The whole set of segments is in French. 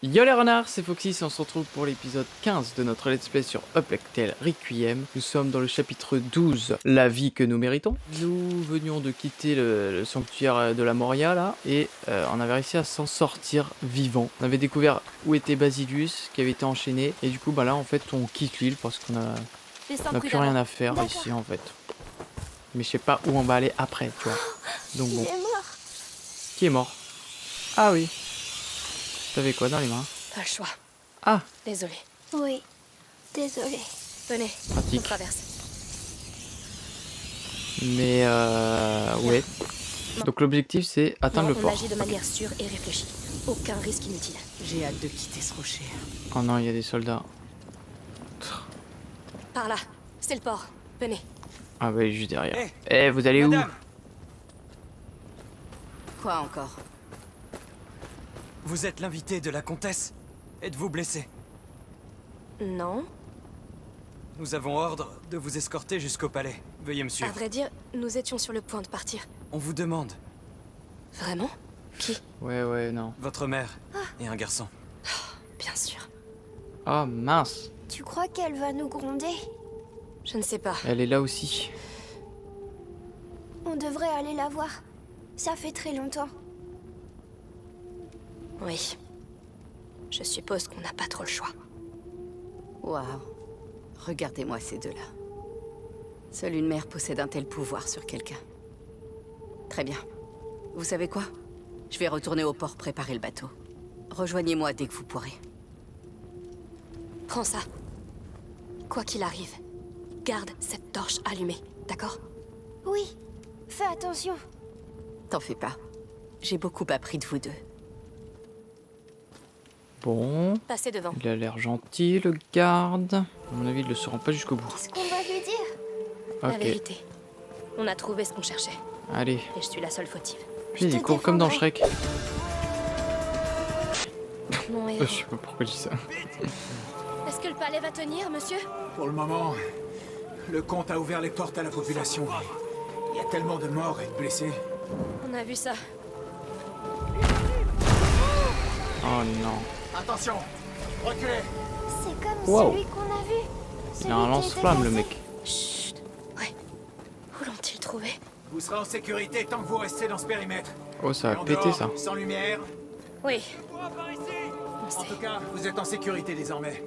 Yo les renards, c'est Foxys et on se retrouve pour l'épisode 15 de notre let's play sur A Plague Tale Requiem. Nous sommes dans le chapitre 12, la vie que nous méritons. Nous venions de quitter le sanctuaire de la Moria là, et on avait réussi à s'en sortir vivant. On avait découvert où était Basilius, qui avait été enchaîné, et du coup bah là en fait on quitte l'île parce qu'on a plus rien à faire ici en fait. Mais je sais pas où on va aller après, tu vois. Donc bon. Il est mort. Qui est mort? Ah oui. T'avais quoi dans les mains? Pas le choix. Ah, Désolé. Oui, désolé. Venez, on pratique. traverse. Mais ouais. Donc l'objectif c'est atteindre le On port. agit de manière sûre et réfléchie. Aucun risque inutile. J'ai hâte de quitter ce rocher. Oh non, il y a des soldats. Par là, c'est le port. Venez. Ah bah il est juste derrière. Eh, vous allez Madame. Quoi encore? Vous êtes l'invité de la comtesse. Êtes-vous blessé? Non. Nous avons ordre de vous escorter jusqu'au palais. Veuillez me À suivre. vrai dire, nous étions sur le point de partir. On vous demande. Vraiment? Qui? où? Ouais, non. Votre mère et un garçon. Bien sûr. Oh mince, Tu crois qu'elle va nous gronder? Je ne sais pas. elle est là aussi. On devrait aller la voir. Ça fait très longtemps. Oui. Je suppose qu'on n'a pas trop le choix. Waouh. Regardez-moi ces deux-là. Seule une mère possède un tel pouvoir sur quelqu'un. Très bien. Vous savez quoi? Je vais retourner au port préparer le bateau. Rejoignez-moi dès que vous pourrez. Prends ça. Quoi qu'il arrive, garde cette torche allumée, d'accord? Oui, fais attention. T'en fais pas. J'ai beaucoup appris de vous deux. Bon, Passez devant. il a l'air gentil le garde. À mon avis il le se rend pas jusqu'au bout. Qu'est-ce qu'on va lui dire? La Ok, vérité. On a trouvé ce qu'on cherchait. allez. Et je suis la seule fautive. Puis il te court comme dans défendrai. Shrek. Mon Je héros. sais pas pourquoi je dis ça. Est-ce que le palais va tenir, monsieur? Pour le moment, le comte a ouvert les portes à la population. Il y a tellement de morts et de blessés. On a vu ça. Oh non. Attention, reculez. C'est comme Wow. celui qu'on a vu. Il Celui a un qui était lance-flamme le cassé. mec. Chut. Ouais. Où l'ont-ils trouvé? Vous serez en sécurité tant que vous restez dans ce périmètre. Oh ça Et a en pété dehors, ça. Sans lumière. Oui. On En sait. tout cas, vous êtes en sécurité désormais.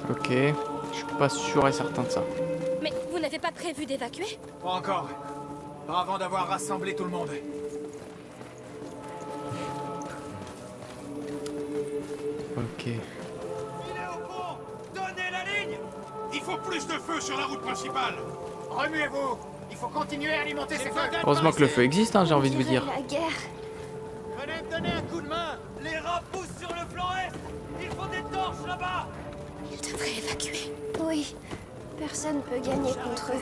Ok, je suis pas sûr et certain de ça. Mais vous n'avez pas prévu d'évacuer? Pas encore. Pas avant d'avoir rassemblé tout le monde. Ok. Il est au pont! Donnez la ligne! Il faut plus de feu sur la route principale! Remuez-vous. Il faut continuer à alimenter ces feux. Heureusement que le feu existe, hein, j'ai envie de vous dirait dire. la guerre. Venez me donner un coup de main! Les rats poussent sur le flanc est! Il faut des torches là-bas! Ils devraient évacuer. Oui, personne peut gagner contre eux.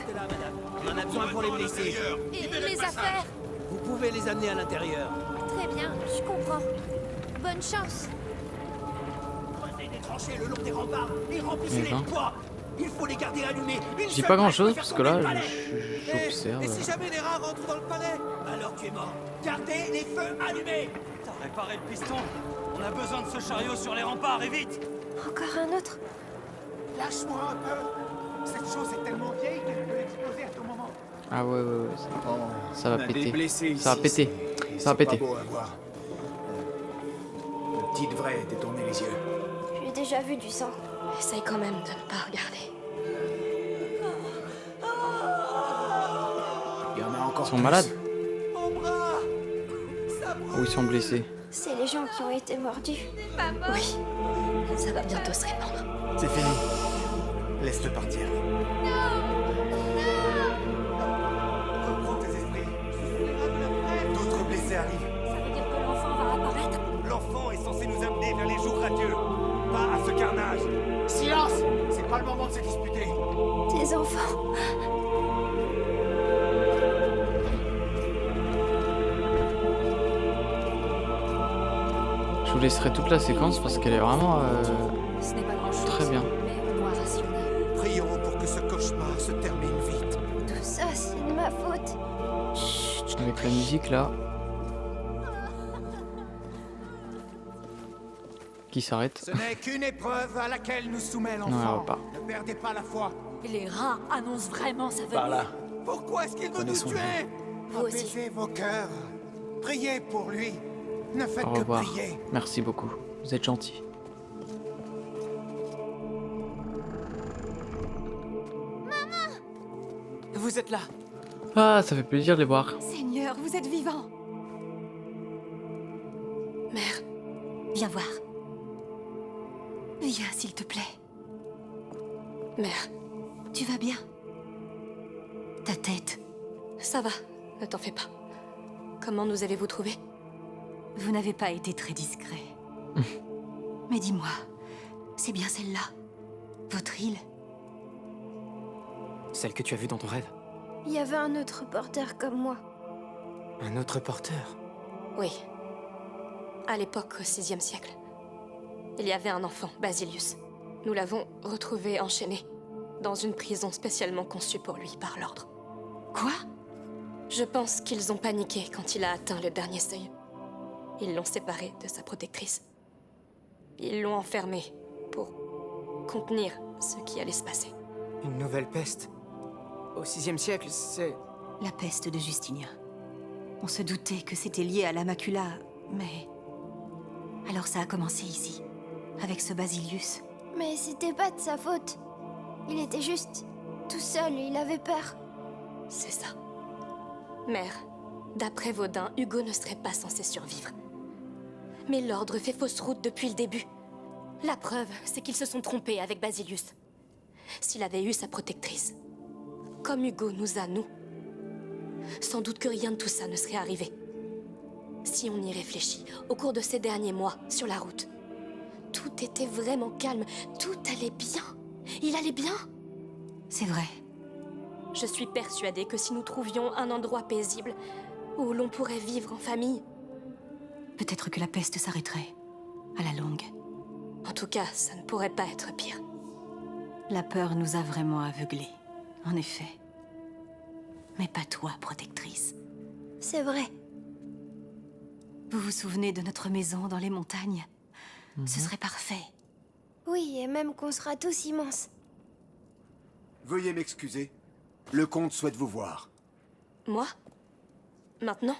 On en a besoin pour les blessés. Et les affaires? Vous pouvez les amener à l'intérieur. Très bien, je comprends. Bonne chance. Creusez des tranchées le long des remparts et Eh remplissez-les ben. de bois. Il faut les garder allumés. Je dis pas grand chose parce que là j'observe. Et si jamais les rats rentrent dans le palais, alors tu es mort. Gardez les feux allumés. Réparez le piston! On a besoin de ce chariot sur les remparts, et vite! Encore un autre? Lâche-moi un peu. Cette chose est tellement vieille qu'elle peut exploser à tout moment. Ah ouais, ça va On a des péter. blessés Ça va ici, péter. c'est- Ça va c'est pas péter. beau à voir. Le petit devrait détourner les yeux. J'ai déjà vu du sang. Essaye quand même de ne pas regarder. Il y en a encore. Ils sont plus. malades Mon bras. ou ils sont blessés? C'est les gens qui ont été mordus. Oui. Ça va bientôt se répandre. C'est fini. Laisse-le partir. Reprends tes esprits. D'autres blessés arrivent. Ça veut dire que l'enfant va apparaître? L'enfant est censé nous amener vers les jours radieux, pas à ce carnage. Silence. C'est pas le moment de se disputer. Des enfants. Je vous laisserai toute la séquence parce qu'elle est vraiment Ce n'est pas grand-chose. très bien. Mais on doit rationner. Prions pour que ce cauchemar se termine vite. Tout ça, c'est de ma faute. Avec la musique là. qui s'arrête. Ce n'est qu'une épreuve à laquelle nous soumet Non, l'enfant. elle va pas. Ne perdez pas la foi. Les rats annoncent vraiment sa venue. Par là. Pourquoi est-ce qu'il veut Prenez nous son tuer? Vous aussi. Apaisez vos cœurs. Priez pour lui. Ne faites Au que revoir. prier. Merci beaucoup. Vous êtes gentil. Vous êtes là. Ah, ça fait plaisir de les voir. Seigneur, vous êtes vivant. Mère, viens voir. Viens, s'il te plaît. Mère, tu vas bien? Ta tête. Ça va, ne t'en fais pas. Comment nous avez-vous trouvés? Vous n'avez pas été très discret. Mais dis-moi, c'est bien celle-là? Votre île? Celle que tu as vue dans ton rêve. Il y avait un autre porteur comme moi. Un autre porteur. Oui. À l'époque, au VIe siècle. Il y avait un enfant, Basilius. Nous l'avons retrouvé enchaîné, dans une prison spécialement conçue pour lui par l'ordre. Quoi? Je pense qu'ils ont paniqué quand il a atteint le dernier seuil. Ils l'ont séparé de sa protectrice. Ils l'ont enfermé pour contenir ce qui allait se passer. Une nouvelle peste. Au VIe siècle, c'est... La peste de Justinien. On se doutait que c'était lié à la macula, mais... Alors ça a commencé ici, avec ce Basilius. Mais c'était pas de sa faute. Il était juste tout seul et il avait peur. C'est ça. Mère, d'après Vaudin, Hugo ne serait pas censé survivre. Mais l'ordre fait fausse route depuis le début. La preuve, c'est qu'ils se sont trompés avec Basilius. S'il avait eu sa protectrice, comme Hugo nous a, nous, sans doute que rien de tout ça ne serait arrivé. Si on y réfléchit, au cours de ces derniers mois, sur la route, tout était vraiment calme, tout allait bien. Il allait bien. C'est vrai. Je suis persuadée que si nous trouvions un endroit paisible, où l'on pourrait vivre en famille... Peut-être que la peste s'arrêterait, à la longue. En tout cas, ça ne pourrait pas être pire. La peur nous a vraiment aveuglés, en effet. Mais pas toi, protectrice. C'est vrai. Vous vous souvenez de notre maison dans les montagnes? Ce serait parfait. Oui, et même qu'on sera tous immenses. Veuillez m'excuser. Le comte souhaite vous voir. Moi? Maintenant?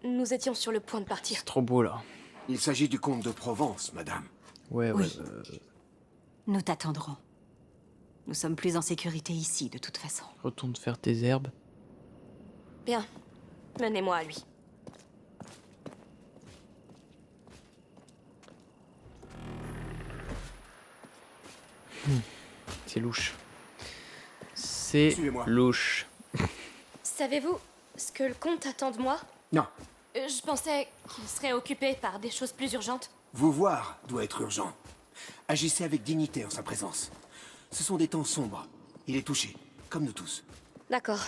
Nous étions sur le point de partir. C'est trop beau là. Il s'agit du comte de Provence, madame. Ouais, Oui. Nous t'attendrons. Nous sommes plus en sécurité ici, de toute façon. Retourne faire tes herbes. Bien. Menez-moi à lui. C'est louche. C'est Suivez-moi. louche. Savez-vous ce que le comte attend de moi? Non, Je pensais qu'il serait occupé par des choses plus urgentes. vous voir doit être urgent. Agissez avec dignité en sa présence. Ce sont des temps sombres. Il est touché, comme nous tous. D'accord.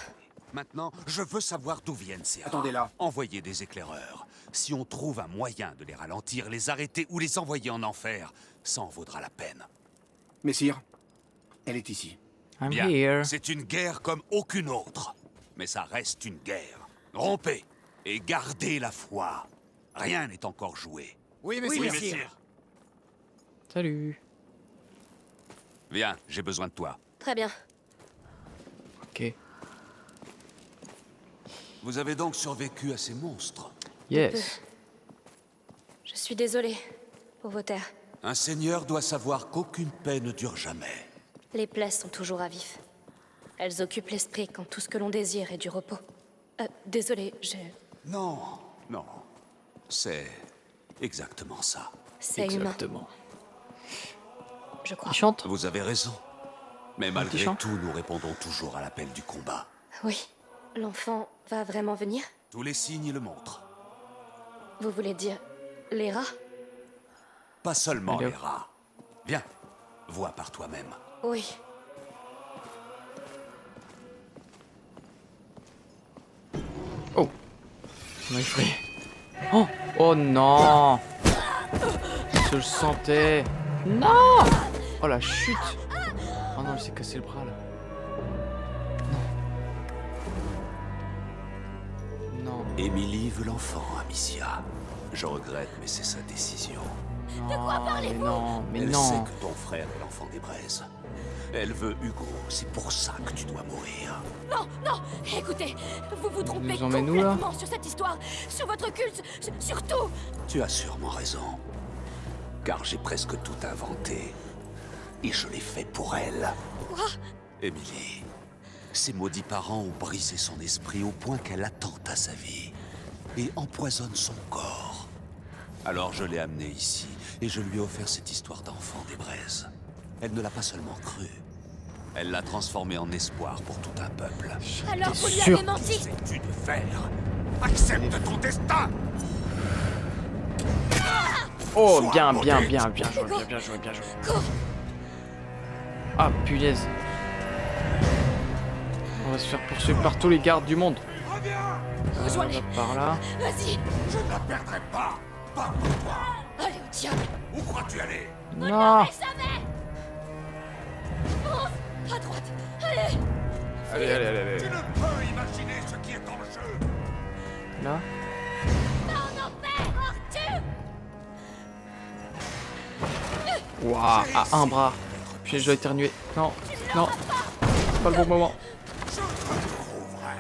Maintenant, je veux savoir d'où viennent ces rats. Attendez là. Envoyez des éclaireurs. Si on trouve un moyen de les ralentir, les arrêter ou les envoyer en enfer, ça en vaudra la peine. Messire, elle est ici. I'm Bien, here. c'est une guerre comme aucune autre. Mais ça reste une guerre. Rompez et gardez la foi. Rien n'est encore joué. Oui, Oui, messire. messire. Salut. Viens, j'ai besoin de toi. Très bien. Ok. Vous avez donc survécu à ces monstres. Yes. Je suis désolée pour vos terres. Un seigneur doit savoir qu'aucune paix ne dure jamais. Les plaies sont toujours à vif. Elles occupent l'esprit quand tout ce que l'on désire est du repos. Désolée, Non, non. C'est exactement ça. c'est humain, Exactement. je crois. Il chante? Vous avez raison. Mais malgré chant. tout, nous répondons toujours à l'appel du combat. Oui. L'enfant va vraiment venir? Tous les signes le montrent. Vous voulez dire les rats? Pas seulement Allez, les rats. Viens, vois par toi-même. Oui. Oh. Ça m'a effrayé. Oh. Oh non. Je le sentais. Non. Oh la chute. Oh non, il s'est cassé le bras là. Non. Non. Émilie veut l'enfant, Amicia. Je regrette, mais c'est sa décision. De quoi parlez-vous? Mais Elle non. sait que ton frère est l'enfant des braises. Elle veut Hugo, c'est pour ça que tu dois mourir. Non, non, écoutez, vous vous trompez nous emmène où, là? complètement sur cette histoire, sur votre culte, surtout. Tu as sûrement raison. Car j'ai presque tout inventé. Et je l'ai fait pour elle. Quoi? Émilie, ses maudits parents ont brisé son esprit au point qu'elle attente à sa vie. Et empoisonne son corps. Alors je l'ai amenée ici, et je lui ai offert cette histoire d'enfant des braises. Elle ne l'a pas seulement cru. Elle l'a transformé en espoir pour tout un peuple. Alors vous lui sûr. avez menti? Qu'essaies-tu de faire? Accepte ton destin! Oh, Sois bien modeste. joué. Cours. Ah, punaise. On va se faire poursuivre par tous les gardes du monde. Rejoins-les. Par là. Vas-y. Je ne la perdrai pas! Pas pour toi! Allez au diable. Où crois-tu aller? Non. Jamais. Fonce. À droite. Allez. Allez. Tu ne peux imaginer ce qui est en jeu! Là. Non, père, Arthur. Waouh, à un bras. Puis je dois éternuer. Non. C'est pas le bon moment. Je te retrouverai!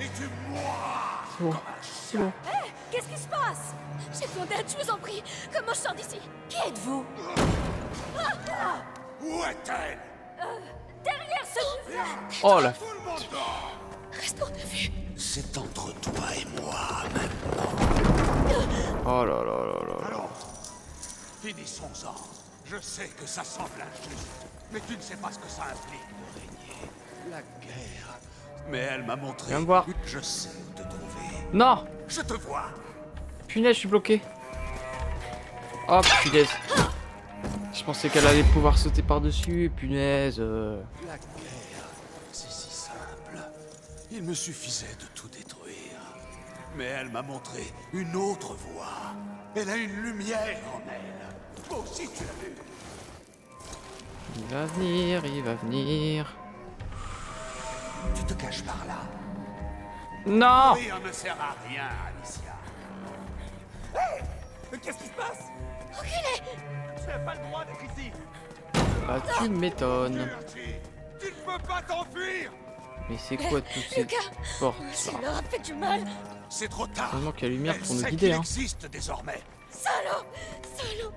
Et tu mourras! C'est bon. Qu'est-ce qui se passe? J'ai besoin d'aide, je vous en prie. Comment je sors d'ici? Qui êtes-vous? Où est-elle? Derrière ce... Oh là. Tout le monde dort! Restons de vue. C'est entre toi et moi maintenant. Oh là. Alors, finissons-en. Je sais que ça semble injuste, mais tu ne sais pas ce que ça implique de régner. La guerre. Mais elle m'a montré. Viens me voir. Je sais où te trouver. Non. Je te vois. Punaise, je suis bloqué. Oh, punaise. Je pensais qu'elle allait pouvoir sauter par-dessus. Punaise. La guerre, c'est si simple. Il me suffisait de tout détruire. Mais elle m'a montré une autre voie. Elle a une lumière en elle. Toi aussi, tu l'as vu. Il va venir. Tu te caches par là. Non. Rien ne sert à rien, Alicia. Qu'est-ce qui se passe? Reculez. Tu n'as pas le droit d'être ici. Bah, tu m'étonnes. Tu ne peux pas t'enfuir. Mais c'est quoi toutes ces Lucas, portes tu là? leur as fait du mal. C'est trop tard. Heureusement qu'il y a la lumière Elle pour nous sait guider, qu'il hein. existe désormais. Salaud.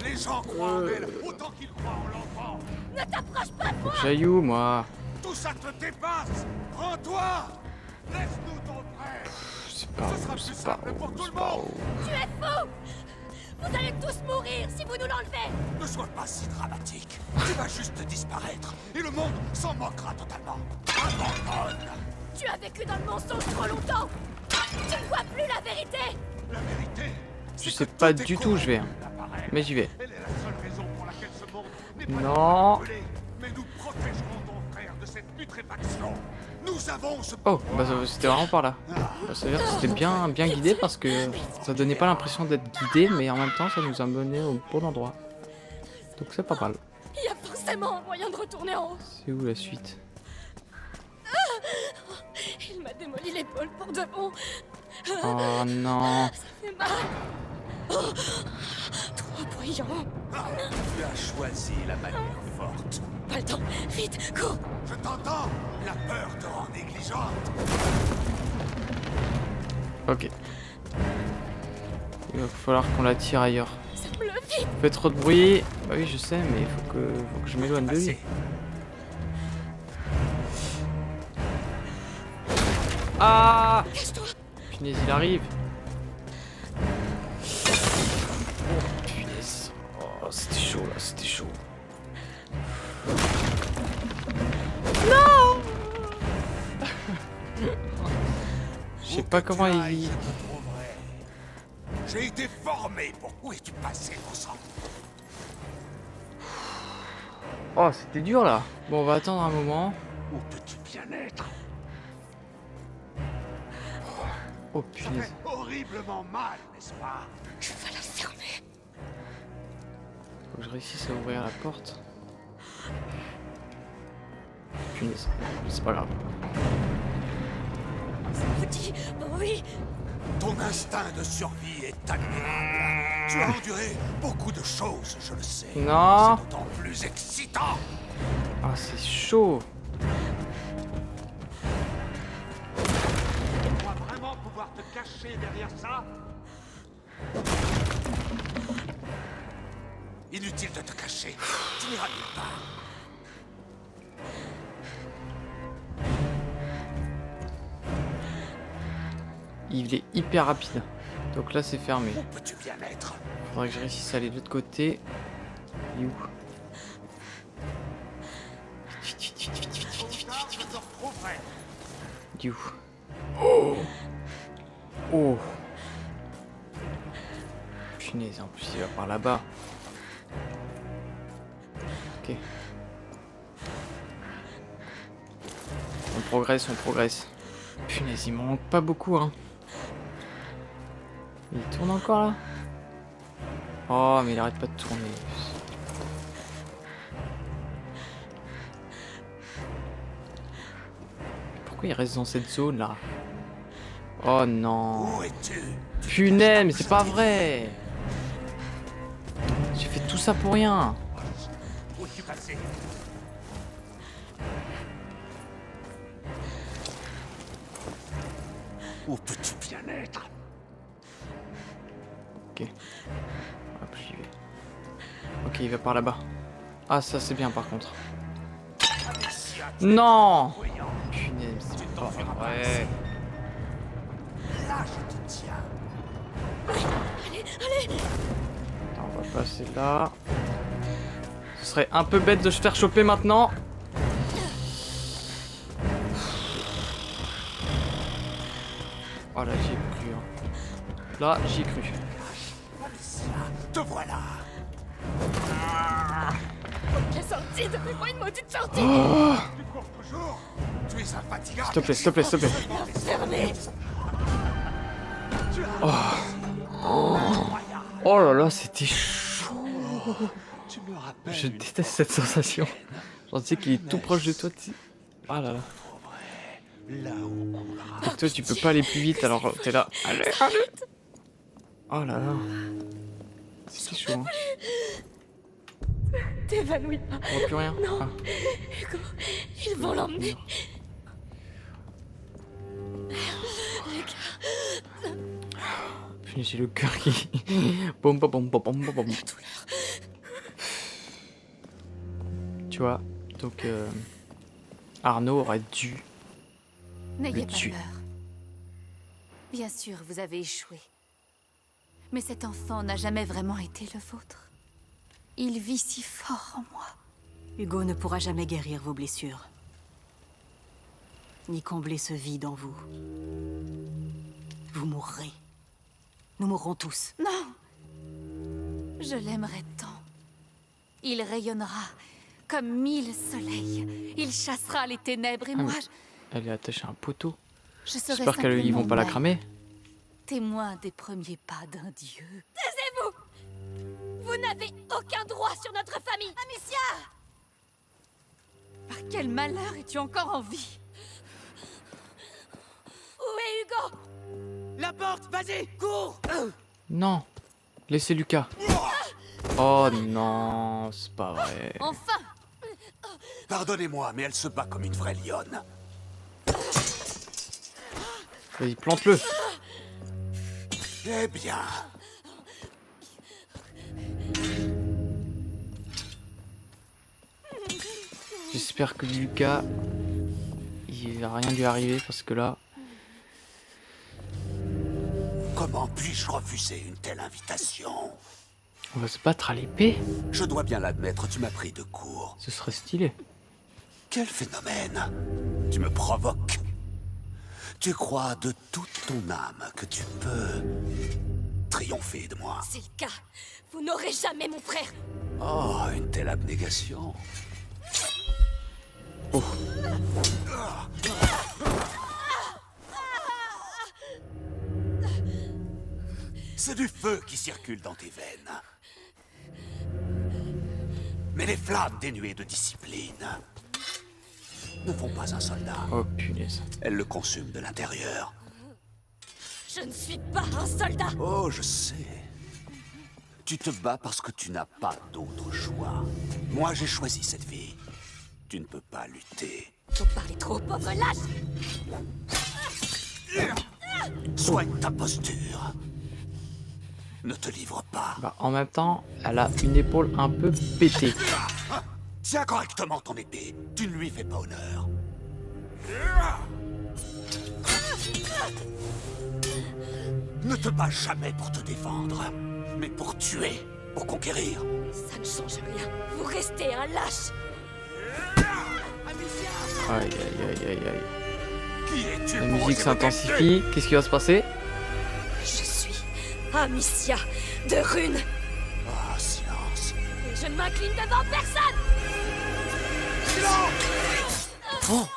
Les gens croient en elle autant qu'ils croient en l'enfant. Ne t'approche pas de moi. Jaillou, moi. Tout ça te dépasse. Prends-toi. Laisse-nous ton frère. C'est pas Ce sera où, plus c'est pas simple pour où, tout c'est le pas monde. où. Tu es fou. Vous allez tous mourir si vous nous l'enlevez. Ne sois pas si dramatique. Tu vas juste disparaître. Et le monde s'en moquera totalement. Abandonne. Tu as vécu dans le mensonge trop longtemps. Tu ne vois plus la vérité. La vérité. Je sais pas du tout où je vais, hein. Mais j'y vais. Elle est la seule raison pour laquelle ce monde n'est pas Non. brûlé. Mais nous protégerons ton frère de cette putréfaction. Nous avons ce Oh, bah c'était vraiment par là. Bah, ça veut dire que c'était bien guidé parce que ça donnait pas l'impression d'être guidé, mais en même temps ça nous a mené au bon endroit. Donc c'est pas mal. Il y a forcément un moyen de retourner en haut. C'est où la suite? Il m'a démoli l'épaule pour de bon. Oh non. Ça fait mal. Oh, trop bruyant. Tu as choisi la manière forte. Pas le temps. Vite, cours. Je t'entends. La peur te rend négligente. Ok. Il va falloir qu'on la tire ailleurs. Ça me le vite. Fait trop de bruit. Bah oui, je sais, mais il faut que je m'éloigne de lui. Ah! Cache-toi. Punaise, il arrive. Oh, punaise. Oh, c'était chaud là, c'était chaud. Non! Je sais pas comment il... Je te trouverai. J'ai été formé pour... Où es-tu passé, mon sang? Oh, c'était dur là. Bon, on va attendre un moment. Où peux-tu bien être? Oh, Ça punaise. fait horriblement mal, n'est-ce pas? Je vais la fermer. Faut que je réussisse à ouvrir la porte. Punaise. C'est pas grave. Petit, oui. Ton instinct de survie est admirable. Tu as enduré beaucoup de choses, je le sais. Non. C'est d'autant plus excitant. Ah, c'est chaud. Tu crois vraiment pouvoir te cacher derrière ça? Inutile de te cacher. Tu n'iras nulle part. Il est hyper rapide. Donc là, c'est fermé. Où peux-tu bien être? Faudrait que je réussisse à aller de l'autre côté. Il est où? Il est où? Oh! Oh! Punaise, en plus il va par là-bas. Ok. On progresse, on progresse. Punaise, il m'en manque pas beaucoup, hein. Il tourne encore là? Oh, mais il arrête pas de tourner. Pourquoi il reste dans cette zone là? Oh non. Où es-tu? Punaise, mais c'est pas vrai. J'ai fait tout ça pour rien. Où es-tu passé? Où peux-tu bien être? Ok. Hop, j'y vais. Ok, il va par là-bas. Ah, ça c'est bien par contre. Non! Punaise, c'est pas vrai. Là, je te tiens. Allez. Attends, on va passer là. Ce serait un peu bête de se faire choper maintenant. Oh là, j'y ai cru. Hein. Là, j'y ai cru. Te voilà. La sortie, donnez-moi une maudite sortie. Oh, Tu cours toujours. Tu es infatigable. s'il te plaît, s'il te plaît, s'il te plaît. Fermez. Oh là là, c'était chaud. Tu me rappelles. Je déteste cette sensation. J'en sais qu'il est tout proche de toi. Ah là là. Là où on coulera. Et toi, tu peux pas aller plus vite, alors t'es là. Allez, allez. Oh là là. C'est chaud. Hein. T'évanouis pas. On voit plus rien. Non. Ah. Hugo, ils vont l'emmener. Putain, j'ai le cœur qui. Bom, bom, bom, bom, bom, bom. Tu vois, donc Arnaud aurait dû. N'ayez le pas tuer. peur. Bien sûr, vous avez échoué. Mais cet enfant n'a jamais vraiment été le vôtre. Il vit si fort en moi. Hugo ne pourra jamais guérir vos blessures. Ni combler ce vide en vous. Vous mourrez. Nous mourrons tous. Non! Je l'aimerais tant. Il rayonnera comme 1000 soleils. Il chassera les ténèbres et Ah, moi, Elle est attachée à un poteau. je serai J'espère qu'ils vont pas la simplement cramer. témoin des premiers pas d'un dieu. Taisez-vous. Vous n'avez aucun droit sur notre famille. Amicia. Par quel malheur es-tu encore en vie? Où est Hugo? La porte, vas-y, cours! Non. Laissez Lucas. Oh non, c'est pas vrai. Enfin! Pardonnez-moi, mais elle se bat comme une vraie lionne. Vas-y, plante-le. Eh bien, J'espère que Lucas, il va rien lui arriver parce que là, comment puis-je refuser une telle invitation? on va se battre à l'épée. Je dois bien l'admettre, tu m'as pris de court. Ce serait stylé. Quel phénomène! Tu me provoques. Tu crois de toute ton âme que tu peux triompher de moi. C'est le cas. Vous n'aurez jamais mon frère. Oh, une telle abnégation. Oh. C'est du feu qui circule dans tes veines. Mais les flammes dénuées de discipline ne font pas un soldat. Oh punaise. Elles le consument de l'intérieur. Je ne suis pas un soldat. Oh, je sais. Tu te bats parce que tu n'as pas d'autre choix. Moi, j'ai choisi cette vie. Tu ne peux pas lutter. Vous parlez trop, pauvre lâche. Soigne ta posture. Ne te livre pas. Bah, en même temps, elle a une épaule un peu pétée. Tiens correctement ton épée. Tu ne lui fais pas honneur. Ne te bats jamais pour te défendre, mais pour tuer, pour conquérir. Ça ne change rien. Vous restez un lâche. Aïe aïe aïe aïe aïe. Qui es-tu La pour musique oser s'intensifie. Qu'est-ce qui va se passer? Je suis Amicia de Rune. Ah, silence. Et je ne m'incline devant personne. Oh.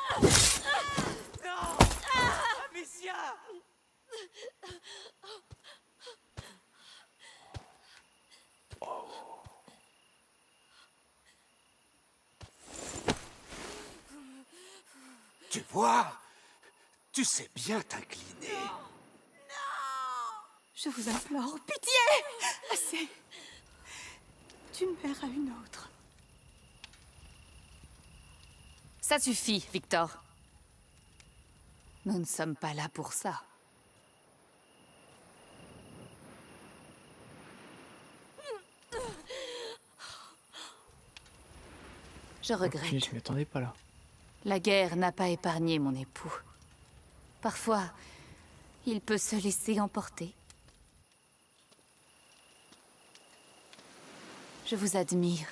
Amicia! Tu vois? Tu sais bien t'incliner. Je vous implore, pitié! Assez. D'une mère à une autre. Ça suffit, Victor. Nous ne sommes pas là pour ça. Je regrette. Je m'y attendais pas là. La guerre n'a pas épargné mon époux. Parfois, il peut se laisser emporter. Je vous admire.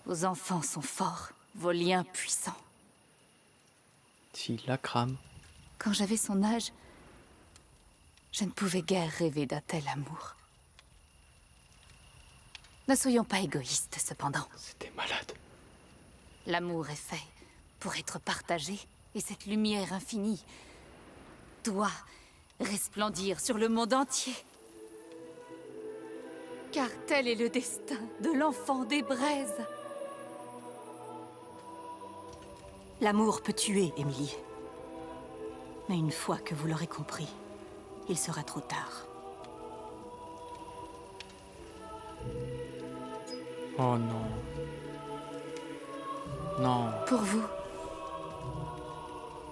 Vos enfants sont forts, vos liens puissants. S'il la crame. Quand j'avais son âge, je ne pouvais guère rêver d'un tel amour. Ne soyons pas égoïstes, cependant. C'était malade. L'amour est fait pour être partagé, et cette lumière infinie doit resplendir sur le monde entier. Car tel est le destin de l'enfant des braises. L'amour peut tuer, Émilie. Mais une fois que vous l'aurez compris, il sera trop tard. Oh non. Non. Pour vous,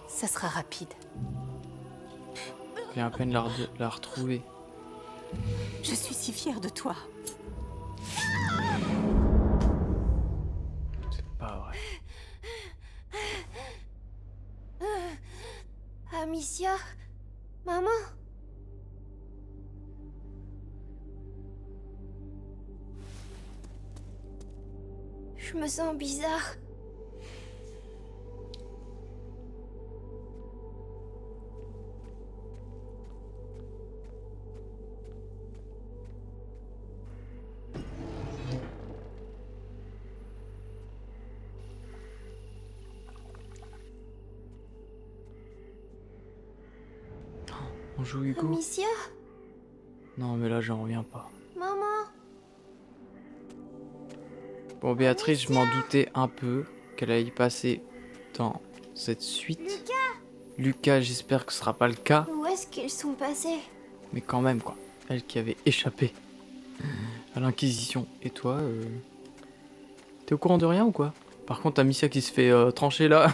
ça sera rapide. J'ai à peine la retrouver. Je suis si fière de toi. C'est pas vrai. Amicia? Maman? Je me sens bizarre. On joue Hugo. Amicia? Non mais là j'en reviens pas. Maman? Bon Béatrice, je m'en doutais un peu qu'elle allait y passer dans cette suite. Lucas, j'espère que ce sera pas le cas. Où est-ce qu'ils sont passés? Mais quand même quoi. Elle qui avait échappé à l'Inquisition. Et toi, t'es au courant de rien ou quoi? Par contre, Amicia qui se fait trancher là.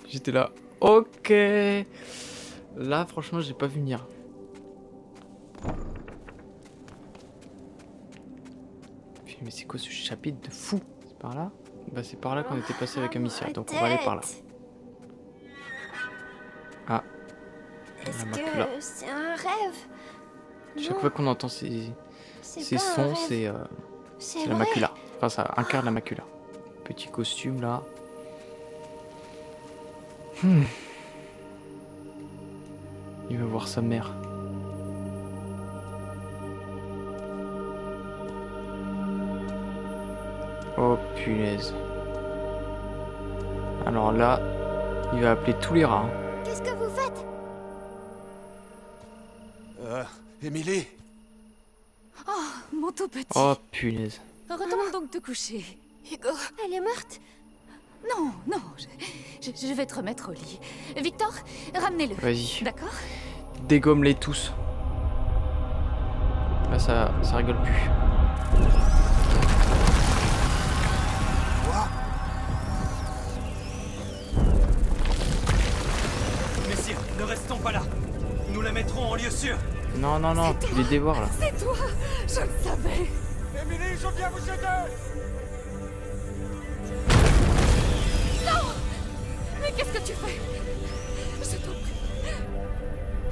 J'étais là. Ok. Là, franchement, j'ai pas vu venir. Mais c'est quoi ce chapitre de fou? C'est par là? Bah c'est par là qu'on était passé avec Amicia, donc on va aller par là. Ah. Est-ce La macula. que c'est un rêve? Chaque Non, fois qu'on entend ces c'est pas un sons, rêve. c'est la vrai. macula. Enfin, ça incarne la macula. Petit costume là. Il va voir sa mère. Oh punaise. Alors là, il va appeler tous les rats. Hein. Qu'est-ce que vous faites? Émilie? Oh, mon tout petit. Oh punaise. Retourne donc te coucher. Hugo, elle est morte? Non, non, je vais te remettre au lit. Victor, ramenez-le. Vas-y. D'accord? Dégomme-les tous. Là, ça rigole plus. Messire, ne restons pas là. Nous la mettrons en lieu sûr. Non, non, non, tu les dévoires là. C'est toi, je le savais. Émilie, je viens vous aider. Non! Mais qu'est-ce que tu fais? Je t'en prie.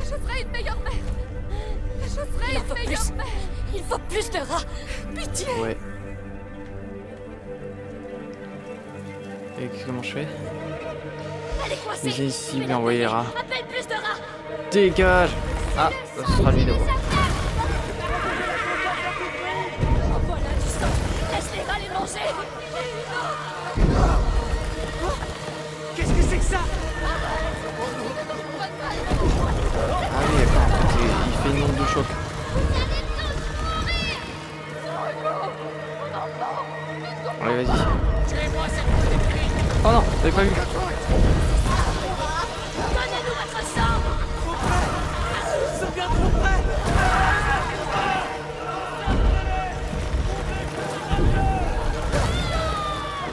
Je serai une meilleure mère. Je serai une meilleure mère. Il faut plus de rats. Pitié. Ouais. Et comment je fais? Elle est coincée. Viens ici, lui envoyer les rats. Appelle plus de rats. Dégage! Ah, ça sera lui d'abord. Oh, voilà du sang. Laisse les rats les manger. Qu'est-ce que c'est que ça? Ah oui, d'accord, en fait, il fait une onde de choc. Allez, vas-y. Oh non, t'avais pas vu. Donnez-nous votre sang. Ils sont bien trop près.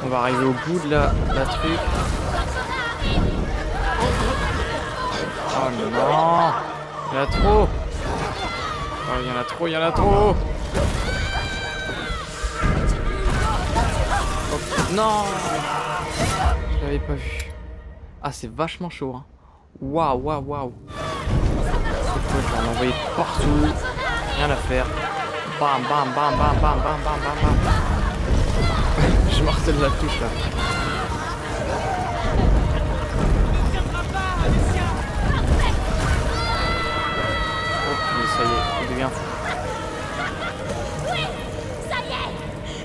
On va arriver au bout de la truc. Oh non! Il y en a trop! Oh, il y en a trop, il y en a trop! Oh, non! Je l'avais pas vu. Ah, c'est vachement chaud, hein. Waouh, waouh, waouh! C'est quoi, je vais en envoyer partout. Rien à faire. Bam, bam, bam, bam, bam, bam, bam, bam, bam. Je martèle la touche là. Ça y est, il devient fou. Oui, ça y est.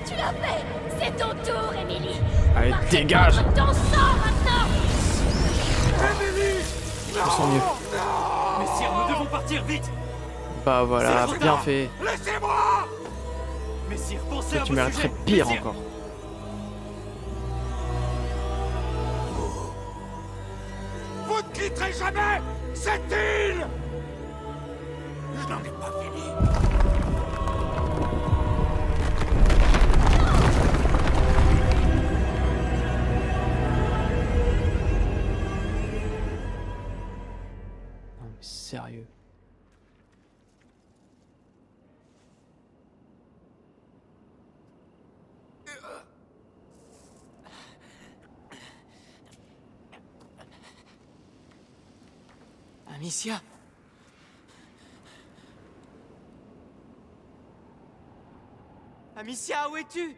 Tu l'as fait. C'est ton tour, Émilie. Allez, dégage! Ton sang maintenant. Je me sens mieux. Messire, nous devons partir vite. Bah voilà, bien fait. Laissez-moi. Messire, pensez Toi, à tu vos mériterais sujets. pire Messire. encore. Vous ne quitterez jamais cette île. Je n'en ai pas fini. Non mais sérieux. Amicia. Amicia, où es-tu?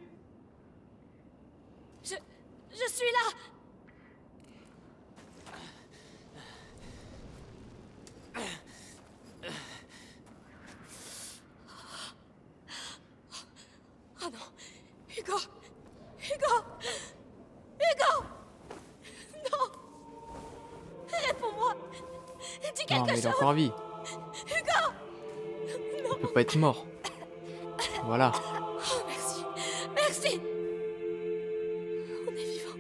Je suis là. Oh non, Hugo, Hugo, Hugo, non, réponds-moi, dis Non quelque mais il est chose. encore en vie. Hugo, Il peut pas être mort. Voilà. oh, merci, merci. On est vivant,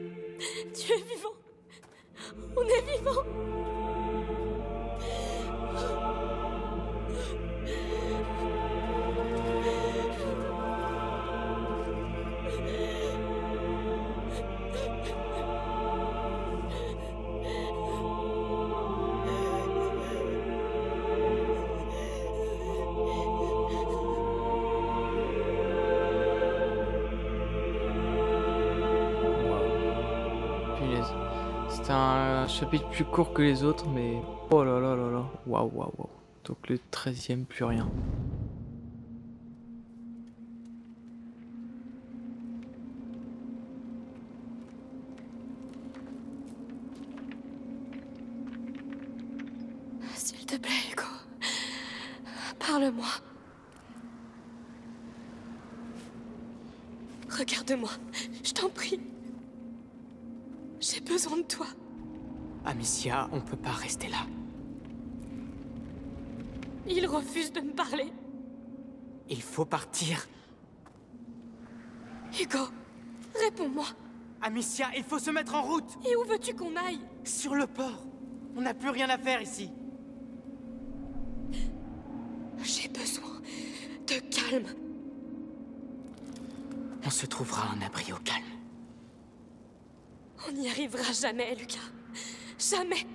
tu es vivant, on est vivant. Punaise. C'était un chapitre plus court que les autres, mais oh là là là là. Waouh, waouh, waouh. Donc le 13e, plus rien. S'il te plaît, Hugo, parle-moi. Regarde-moi, je t'en prie. J'ai besoin de toi. Amicia, on peut pas rester là. Il refuse de me parler. Il faut partir. Hugo, réponds-moi. Amicia, il faut se mettre en route! Et où veux-tu qu'on aille? Sur le port! On n'a plus rien à faire ici! J'ai besoin de calme. On se trouvera un abri au calme. On n'y arrivera jamais, Lucas. Jamais.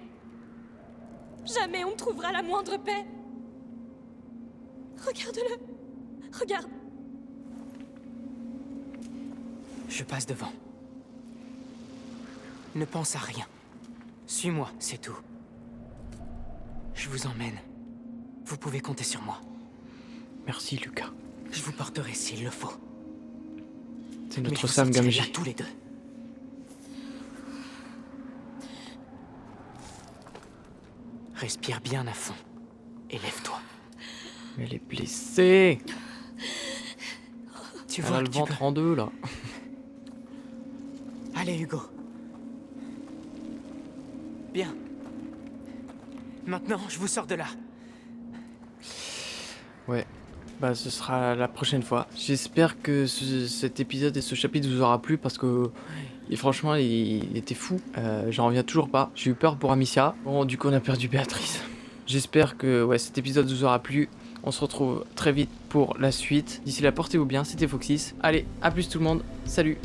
Jamais on ne trouvera la moindre paix. Regarde-le. Regarde. Je passe devant. Ne pense à rien. Suis-moi, c'est tout. Je vous emmène. Vous pouvez compter sur moi. Merci, Lucas. Je vous porterai s'il le faut. C'est Mais notre je vous Sam sortirai Gamgee. là tous les deux. Respire bien à fond. Et lève-toi. Elle est blessée. Tu Elle vois a que le tu ventre peux. en deux, là. Allez, Hugo. Bien. Maintenant, je vous sors de là. Ouais. Bah, ce sera la prochaine fois. J'espère que cet épisode et ce chapitre vous aura plu parce que franchement, il était fou. J'en reviens toujours pas. J'ai eu peur pour Amicia. Bon, du coup, on a perdu Béatrice. J'espère que cet épisode vous aura plu. On se retrouve très vite pour la suite. D'ici là, portez-vous bien. C'était Foxys. Allez, à plus tout le monde. Salut.